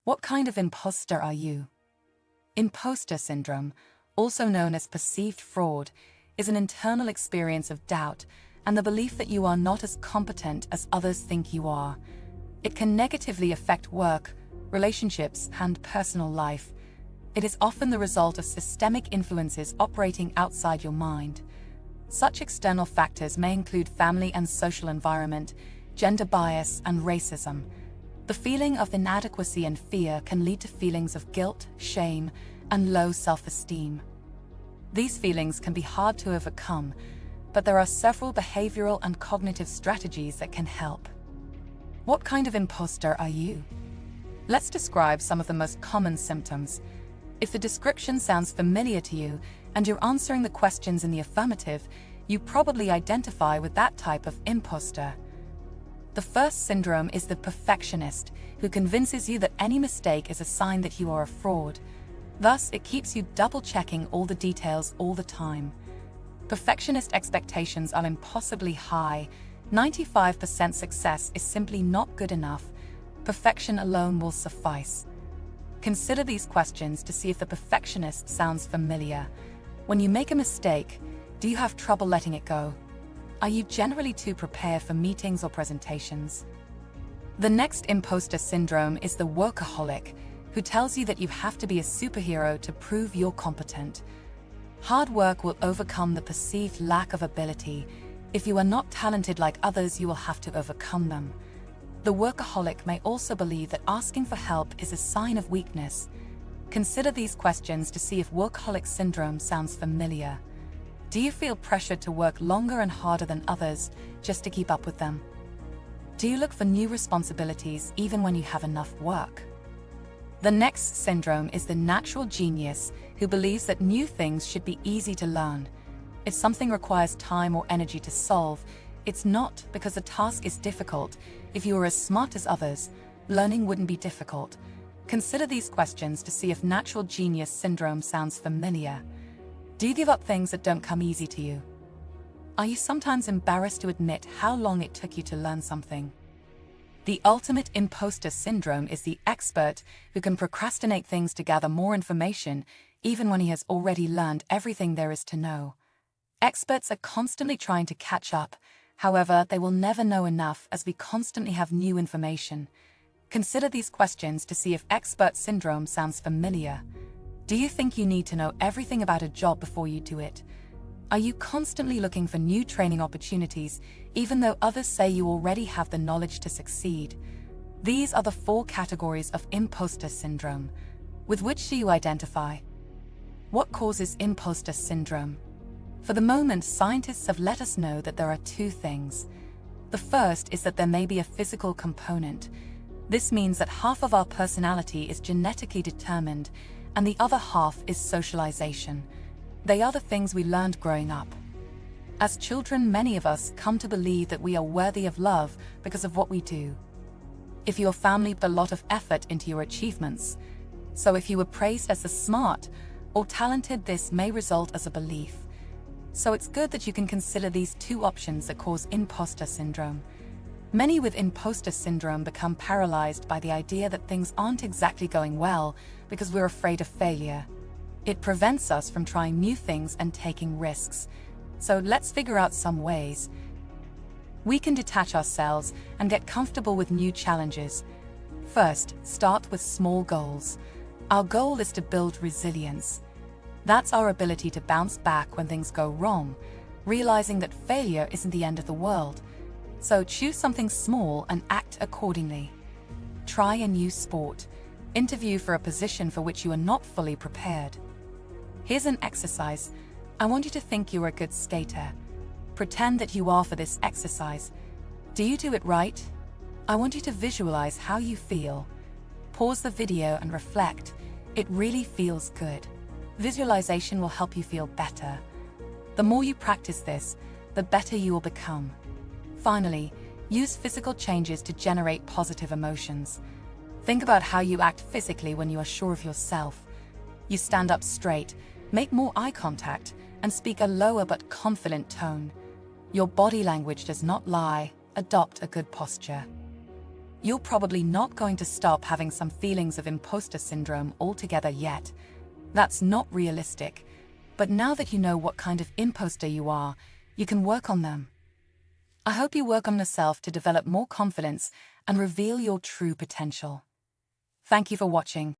What kind of imposter are you? Imposter syndrome, also known as perceived fraud, is an internal experience of doubt and the belief that you are not as competent as others think you are. It can negatively affect work, relationships, and personal life. It is often the result of systemic influences operating outside your mind. Such external factors may include family and social environment, gender bias, and racism. The feeling of inadequacy and fear can lead to feelings of guilt, shame, and low self-esteem. These feelings can be hard to overcome, but there are several behavioral and cognitive strategies that can help. What kind of imposter are you? Let's describe some of the most common symptoms. If the description sounds familiar to you and you're answering the questions in the affirmative, you probably identify with that type of imposter. The first syndrome is the perfectionist, who convinces you that any mistake is a sign that you are a fraud. Thus, it keeps you double-checking all the details all the time. Perfectionist expectations are impossibly high. 95% success is simply not good enough. Perfection alone will suffice. Consider these questions to see if the perfectionist sounds familiar. When you make a mistake, do you have trouble letting it go? Are you generally too prepared for meetings or presentations? The next imposter syndrome is the workaholic, who tells you that you have to be a superhero to prove you're competent. Hard work will overcome the perceived lack of ability. If you are not talented like others, you will have to overcome them. The workaholic may also believe that asking for help is a sign of weakness. Consider these questions to see if workaholic syndrome sounds familiar. Do you feel pressured to work longer and harder than others just to keep up with them? Do you look for new responsibilities even when you have enough work? The next syndrome is the natural genius, who believes that new things should be easy to learn. If something requires time or energy to solve, it's not because the task is difficult. If you were as smart as others, learning wouldn't be difficult. Consider these questions to see if natural genius syndrome sounds familiar. Do you give up things that don't come easy to you? Are you sometimes embarrassed to admit how long it took you to learn something? The ultimate imposter syndrome is the expert who can procrastinate things to gather more information, even when he has already learned everything there is to know. Experts are constantly trying to catch up. However, they will never know enough as we constantly have new information. Consider these questions to see if expert syndrome sounds familiar. Do you think you need to know everything about a job before you do it? Are you constantly looking for new training opportunities, even though others say you already have the knowledge to succeed? These are the 4 categories of imposter syndrome. With which do you identify? What causes imposter syndrome? For the moment, scientists have let us know that there are 2 things. The first is that there may be a physical component. This means that half of our personality is genetically determined, and the other half is socialization. They are the things we learned growing up. As children, many of us come to believe that we are worthy of love because of what we do. If your family put a lot of effort into your achievements, so if you were praised as the smart or talented, this may result as a belief. So it's good that you can consider these 2 options that cause imposter syndrome. Many with imposter syndrome become paralyzed by the idea that things aren't exactly going well because we're afraid of failure. It prevents us from trying new things and taking risks. So let's figure out some ways we can detach ourselves and get comfortable with new challenges. First, start with small goals. Our goal is to build resilience. That's our ability to bounce back when things go wrong, realizing that failure isn't the end of the world. So choose something small and act accordingly. Try a new sport. Interview for a position for which you are not fully prepared. Here's an exercise. I want you to think you're a good skater. Pretend that you are for this exercise. Do you do it right? I want you to visualize how you feel. Pause the video and reflect. It really feels good. Visualization will help you feel better. The more you practice this, the better you will become. Finally, use physical changes to generate positive emotions. Think about how you act physically when you are sure of yourself. You stand up straight, make more eye contact, and speak a lower but confident tone. Your body language does not lie. Adopt a good posture. You're probably not going to stop having some feelings of imposter syndrome altogether yet. That's not realistic. But now that you know what kind of imposter you are, you can work on them. I hope you work on yourself to develop more confidence and reveal your true potential. Thank you for watching.